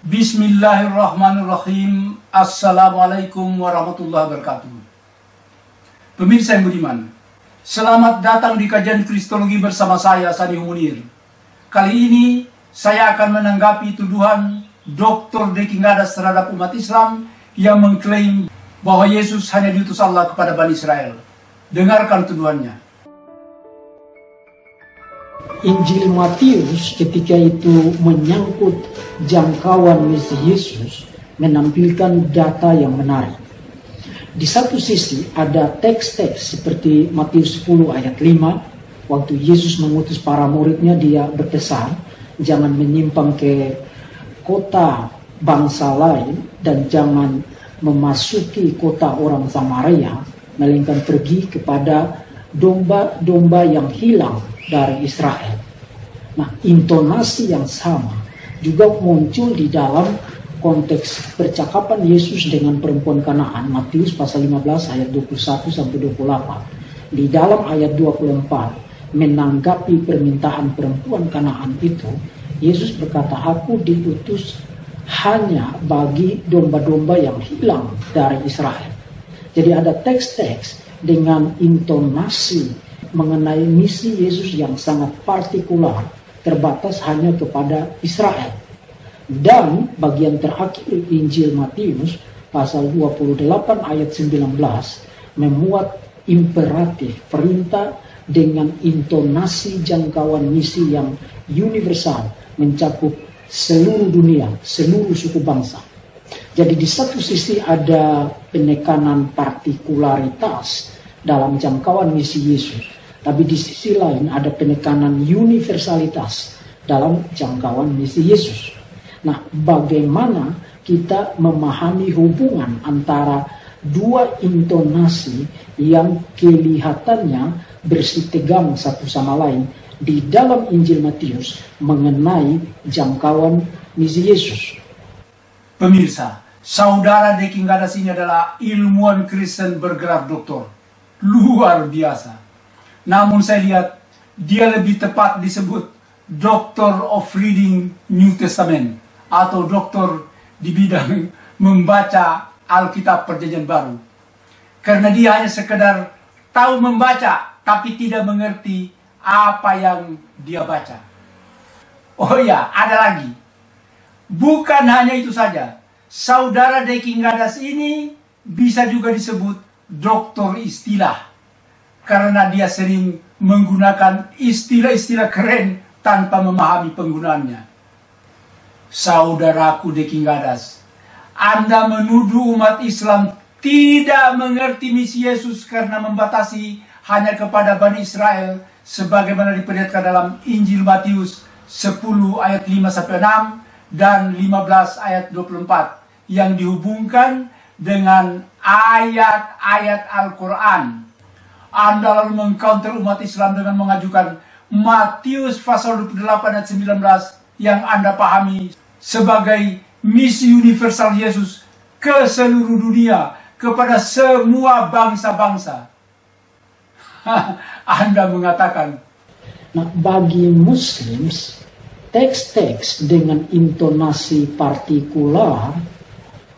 Bismillahirrahmanirrahim. Assalamualaikum warahmatullahi wabarakatuh. Pemirsa yang budiman, selamat datang di kajian Kristologi bersama saya, Sani Munir. Kali ini saya akan menanggapi tuduhan Dr. Deki Ngadas terhadap umat Islam yang mengklaim bahwa Yesus hanya diutus Allah kepada Bani Israel. Dengarkan tuduhannya. Injil Matius ketika itu menyangkut jangkauan misi Yesus menampilkan data yang menarik. Di satu sisi ada teks-teks seperti Matius 10 ayat 5, waktu Yesus mengutus para muridnya dia berpesan, jangan menyimpang ke kota bangsa lain dan jangan memasuki kota orang Samaria, melainkan pergi kepada domba-domba yang hilang dari Israel. Nah, intonasi yang sama juga muncul di dalam konteks percakapan Yesus dengan perempuan Kanaan, Matius pasal 15 ayat 21 sampai 28. Di dalam ayat 24 menanggapi permintaan perempuan Kanaan itu, Yesus berkata, "Aku diutus hanya bagi domba-domba yang hilang dari Israel." Jadi ada teks-teks dengan intonasi mengenai misi Yesus yang sangat partikular, terbatas hanya kepada Israel. Dan bagian terakhir Injil Matius pasal 28 ayat 19 memuat imperatif, perintah dengan intonasi jangkauan misi yang universal, mencakup seluruh dunia, seluruh suku bangsa. Jadi di satu sisi ada penekanan partikularitas dalam jangkauan misi Yesus, tapi di sisi lain ada penekanan universalitas dalam jangkauan misi Yesus. Nah, bagaimana kita memahami hubungan antara dua intonasi yang kelihatannya bersitegang satu sama lain di dalam Injil Matius mengenai jangkauan misi Yesus? Pemirsa, saudara Deki Ngadas ini adalah ilmuwan Kristen bergelar doktor. Luar biasa. Namun saya lihat dia lebih tepat disebut Doctor of Reading New Testament atau doktor di bidang membaca Alkitab Perjanjian Baru. Karena dia hanya sekedar tahu membaca tapi tidak mengerti apa yang dia baca. Oh ya, ada lagi. Bukan hanya itu saja. Saudara Deki Ngadas ini bisa juga disebut doktor istilah. Karena dia sering menggunakan istilah-istilah keren tanpa memahami penggunaannya. Saudaraku Deki Ngadas, Anda menuduh umat Islam tidak mengerti misi Yesus karena membatasi hanya kepada Bani Israel sebagaimana diperlihatkan dalam Injil Matius 10 ayat 5-6 dan 15 ayat 24 yang dihubungkan dengan ayat-ayat Al-Quran. Anda lalu mengcounter umat Islam dengan mengajukan Matius pasal 28 ayat 19 yang Anda pahami sebagai misi universal Yesus ke seluruh dunia kepada semua bangsa-bangsa. Anda mengatakan, nah, bagi Muslims, teks-teks dengan intonasi partikular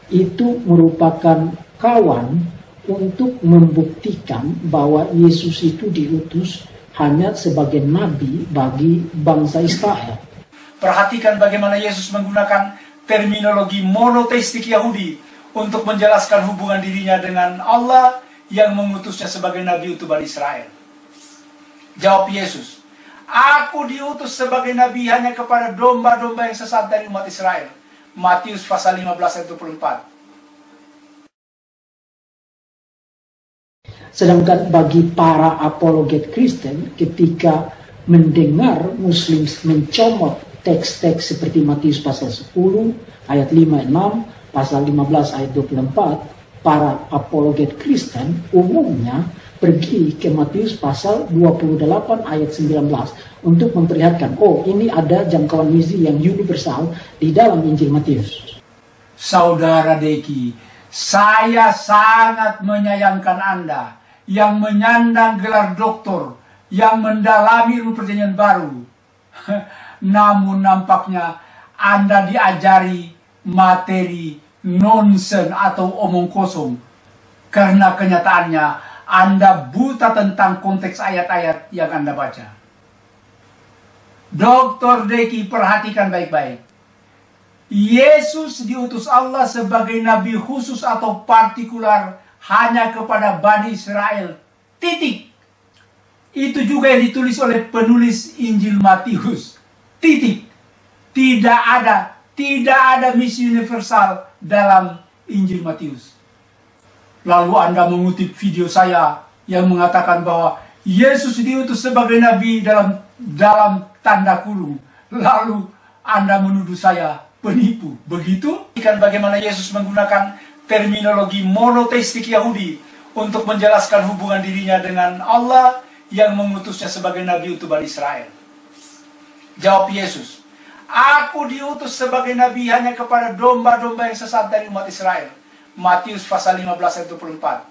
itu merupakan kawan untuk membuktikan bahwa Yesus itu diutus hanya sebagai nabi bagi bangsa Israel. Perhatikan bagaimana Yesus menggunakan terminologi monoteistik Yahudi untuk menjelaskan hubungan dirinya dengan Allah yang mengutusnya sebagai nabi untuk Bani Israel. Jawab Yesus, "Aku diutus sebagai nabi hanya kepada domba-domba yang sesat dari umat Israel." Matius pasal 15 ayat 24. Sedangkan bagi para apologet Kristen, ketika mendengar Muslim mencomot teks-teks seperti Matius pasal 10 ayat 5-6, pasal 15 ayat 24, para apologet Kristen umumnya pergi ke Matius pasal 28 ayat 19 untuk memperlihatkan, oh, ini ada jangkauan misi yang universal di dalam Injil Matius. Saudara Deki, saya sangat menyayangkan Anda yang menyandang gelar doktor, yang mendalami ilmu Perjanjian Baru. Namun nampaknya Anda diajari materi nonsen atau omong kosong. Karena kenyataannya Anda buta tentang konteks ayat-ayat yang Anda baca. Dr. Deki, perhatikan baik-baik. Yesus diutus Allah sebagai nabi khusus atau partikular hanya kepada Bani Israel. Titik. Itu juga yang ditulis oleh penulis Injil Matius. Titik. Tidak ada misi universal dalam Injil Matius. Lalu Anda mengutip video saya yang mengatakan bahwa Yesus diutus sebagai nabi dalam tanda kurung. Lalu Anda menuduh saya penipu. Begitu? Kan bagaimana Yesus menggunakan terminologi monoteistik Yahudi untuk menjelaskan hubungan dirinya dengan Allah yang mengutusnya sebagai nabi untuk Bani Israel. Jawab Yesus, "Aku diutus sebagai nabi hanya kepada domba-domba yang sesat dari umat Israel." Matius pasal 15 ayat 24.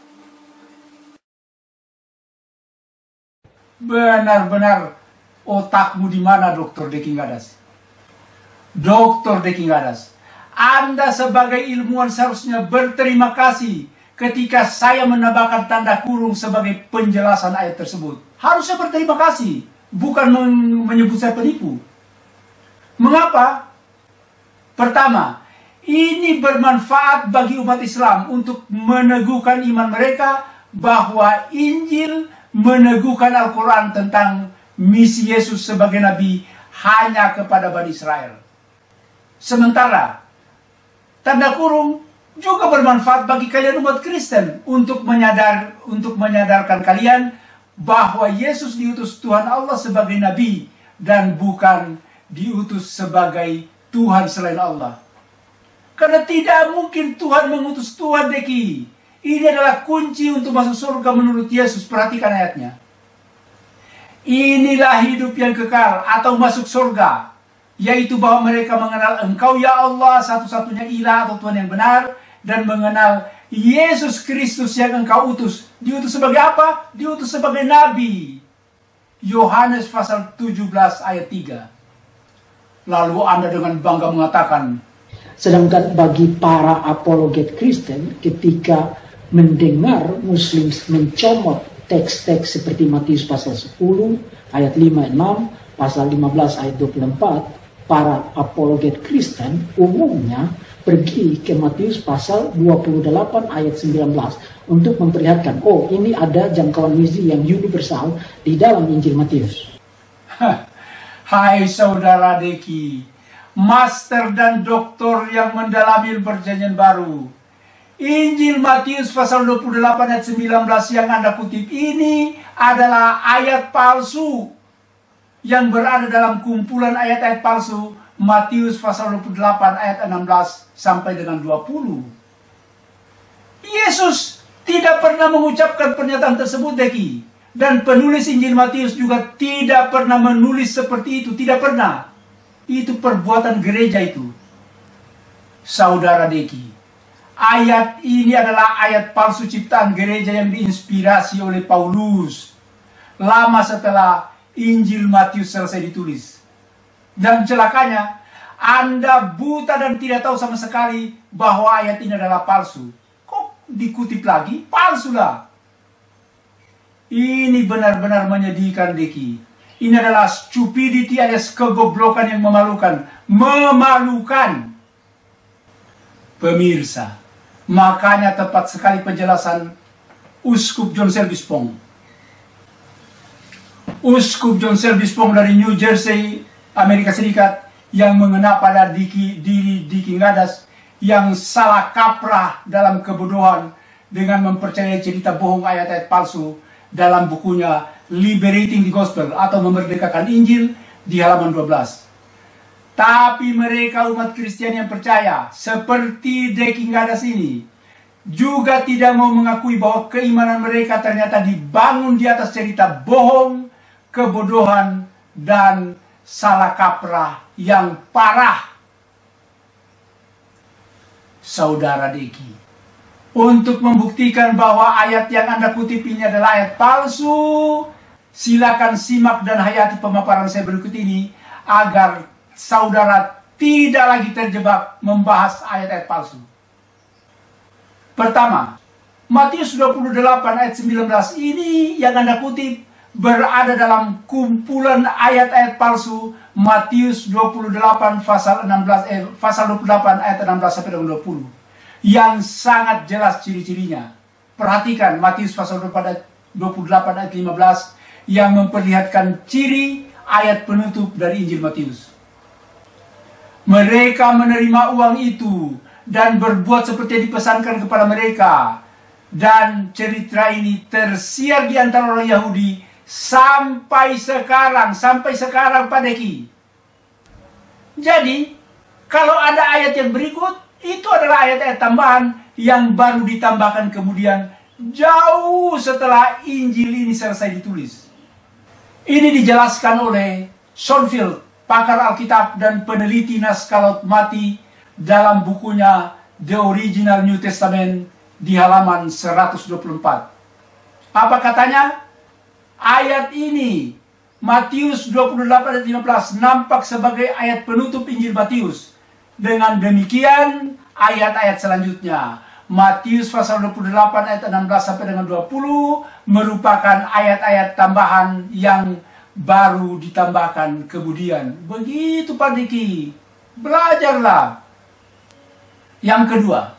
Benar-benar otakmu di mana, Dr. Deki Gadas? Dr. Deki Gadas, Anda sebagai ilmuwan seharusnya berterima kasih ketika saya menambahkan tanda kurung sebagai penjelasan ayat tersebut. Harusnya berterima kasih, bukan menyebut saya penipu. Mengapa? Pertama, ini bermanfaat bagi umat Islam untuk meneguhkan iman mereka bahwa Injil meneguhkan Al-Quran tentang misi Yesus sebagai nabi hanya kepada Bani Israel. Sementara, tanda kurung juga bermanfaat bagi kalian umat Kristen untuk menyadarkan kalian bahwa Yesus diutus Tuhan Allah sebagai nabi dan bukan diutus sebagai Tuhan selain Allah. Karena tidak mungkin Tuhan mengutus Tuhan, Deki. Ini adalah kunci untuk masuk surga menurut Yesus. Perhatikan ayatnya. Inilah hidup yang kekal atau masuk surga, yaitu bahwa mereka mengenal Engkau ya Allah, satu-satunya ilah atau Tuhan yang benar, dan mengenal Yesus Kristus yang Engkau utus. Diutus sebagai apa? Diutus sebagai nabi. Yohanes pasal 17 ayat 3. Lalu Anda dengan bangga mengatakan, sedangkan bagi para apologet Kristen, ketika mendengar Muslim mencomot teks-teks seperti Matius pasal 10 ayat 5-6, pasal 15 ayat 24, para apologet Kristen umumnya pergi ke Matius pasal 28 ayat 19 untuk memperlihatkan, oh ini ada jangkauan misi yang universal di dalam Injil Matius. Hai saudara Deki, master dan doktor yang mendalami perjanjian baru. Injil Matius pasal 28 ayat 19 yang Anda kutip ini adalah ayat palsu yang berada dalam kumpulan ayat-ayat palsu Matius pasal 28 ayat 16 sampai dengan 20. Yesus tidak pernah mengucapkan pernyataan tersebut, Deki. Dan penulis Injil Matius juga tidak pernah menulis seperti itu, tidak pernah. Itu perbuatan gereja itu. Saudara Deki, ayat ini adalah ayat palsu ciptaan gereja yang diinspirasi oleh Paulus lama setelah Injil Matius selesai ditulis. Dan celakanya, Anda buta dan tidak tahu sama sekali bahwa ayat ini adalah palsu. Kok dikutip lagi? Palsu lah. Ini benar-benar menyedihkan, Deki. Ini adalah stupidity alias kegoblokan yang memalukan. Memalukan. Pemirsa, makanya tepat sekali penjelasan Uskup John Selby Spong. Uskup John Selby Spong dari New Jersey, Amerika Serikat, yang mengena pada diri Deki Gadas yang salah kaprah dalam kebodohan dengan mempercayai cerita bohong ayat-ayat palsu dalam bukunya Liberating the Gospel atau Memerdekakan Injil di halaman 12. Tapi mereka umat Kristen yang percaya seperti Deki Gadas ini juga tidak mau mengakui bahwa keimanan mereka ternyata dibangun di atas cerita bohong, kebodohan, dan salah kaprah yang parah. Saudara Deki, untuk membuktikan bahwa ayat yang Anda kutip ini adalah ayat palsu, silakan simak dan hayati pemaparan saya berikut ini agar saudara tidak lagi terjebak membahas ayat-ayat palsu. Pertama, Matius 28 ayat 19 ini yang Anda kutip berada dalam kumpulan ayat-ayat palsu Matius 28 pasal 28 ayat 16 sampai dengan 20 yang sangat jelas ciri-cirinya. Perhatikan Matius pasal 28 ayat 15 yang memperlihatkan ciri ayat penutup dari Injil Matius. Mereka menerima uang itu dan berbuat seperti yang dipesankan kepada mereka. Dan cerita ini tersiar di antara orang Yahudi sampai sekarang Pak Deki. Jadi, kalau ada ayat yang berikut, itu adalah ayat-ayat tambahan yang baru ditambahkan kemudian jauh setelah Injil ini selesai ditulis. Ini dijelaskan oleh Schoenfield, pakar Alkitab dan peneliti naskah Laut Mati dalam bukunya The Original New Testament di halaman 124. Apa katanya? Ayat ini, Matius 28 ayat 15, nampak sebagai ayat penutup Injil Matius. Dengan demikian, ayat-ayat selanjutnya, Matius pasal 28 ayat 16 sampai dengan 20, merupakan ayat-ayat tambahan yang baru ditambahkan kemudian. Begitu Pak Diki, belajarlah. Yang kedua,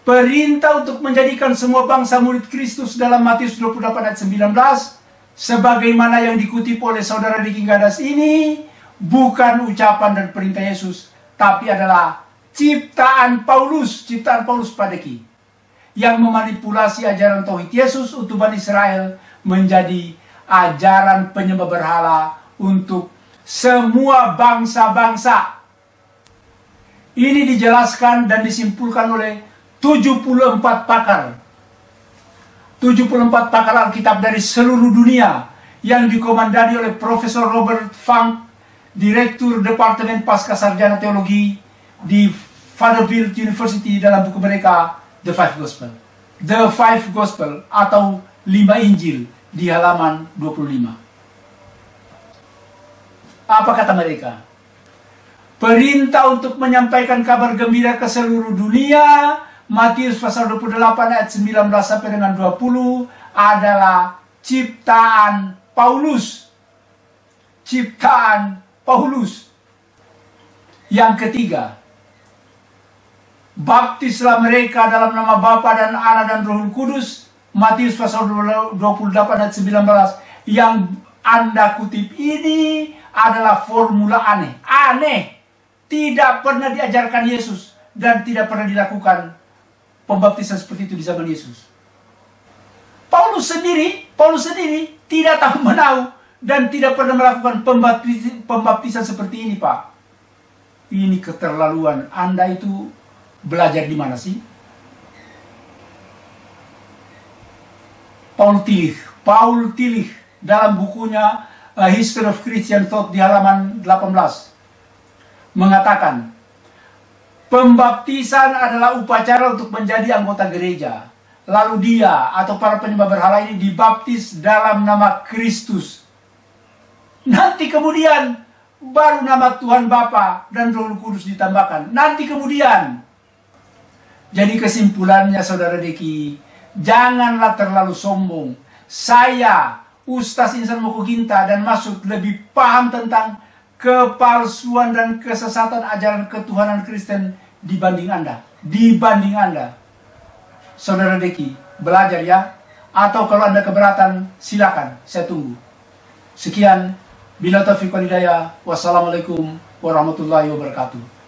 perintah untuk menjadikan semua bangsa murid Kristus dalam Matius 28 ayat 19, sebagaimana yang dikutip oleh saudara Diki Gadas ini, bukan ucapan dan perintah Yesus, tapi adalah ciptaan Paulus Pak Diki, yang memanipulasi ajaran Tauhid Yesus untuk Bani Israel menjadi ajaran penyembah berhala untuk semua bangsa-bangsa. Ini dijelaskan dan disimpulkan oleh 74 pakar. 74 pakar Alkitab dari seluruh dunia yang dikomandani oleh Profesor Robert Funk, Direktur Departemen Pascasarjana Teologi di Vanderbilt University, dalam buku mereka The Five Gospel. The Five Gospel atau 5 Injil di halaman 25. Apa kata mereka? Perintah untuk menyampaikan kabar gembira ke seluruh dunia, Matius pasal 28 ayat 19 sampai dengan 20, adalah ciptaan Paulus. Ciptaan Paulus. Yang ketiga, baptislah mereka dalam nama Bapa dan Anak dan Roh Kudus, Matius pasal 28 ayat 19, yang Anda kutip ini adalah formula aneh. Aneh. Tidak pernah diajarkan Yesus dan tidak pernah dilakukan pembaptisan seperti itu di zaman Yesus. Paulus sendiri tidak tahu menahu dan tidak pernah melakukan pembaptisan seperti ini, Pak. Ini keterlaluan. Anda itu belajar di mana sih? Paul Tillich dalam bukunya A History of Christian Thought di halaman 18 mengatakan, pembaptisan adalah upacara untuk menjadi anggota gereja. Lalu dia atau para penyembah berhala ini dibaptis dalam nama Kristus. Nanti kemudian baru nama Tuhan Bapa dan Roh Kudus ditambahkan. Nanti kemudian. Jadi kesimpulannya Saudara Deki, janganlah terlalu sombong. Saya, Ustaz Insan Mokoginta dan Masud lebih paham tentang kepalsuan dan kesesatan ajaran ketuhanan Kristen dibanding Anda. Saudara Deki, belajar ya. Atau kalau Anda keberatan, silakan, saya tunggu. Sekian, bila taufiq wal hidayah. Wassalamualaikum warahmatullahi wabarakatuh.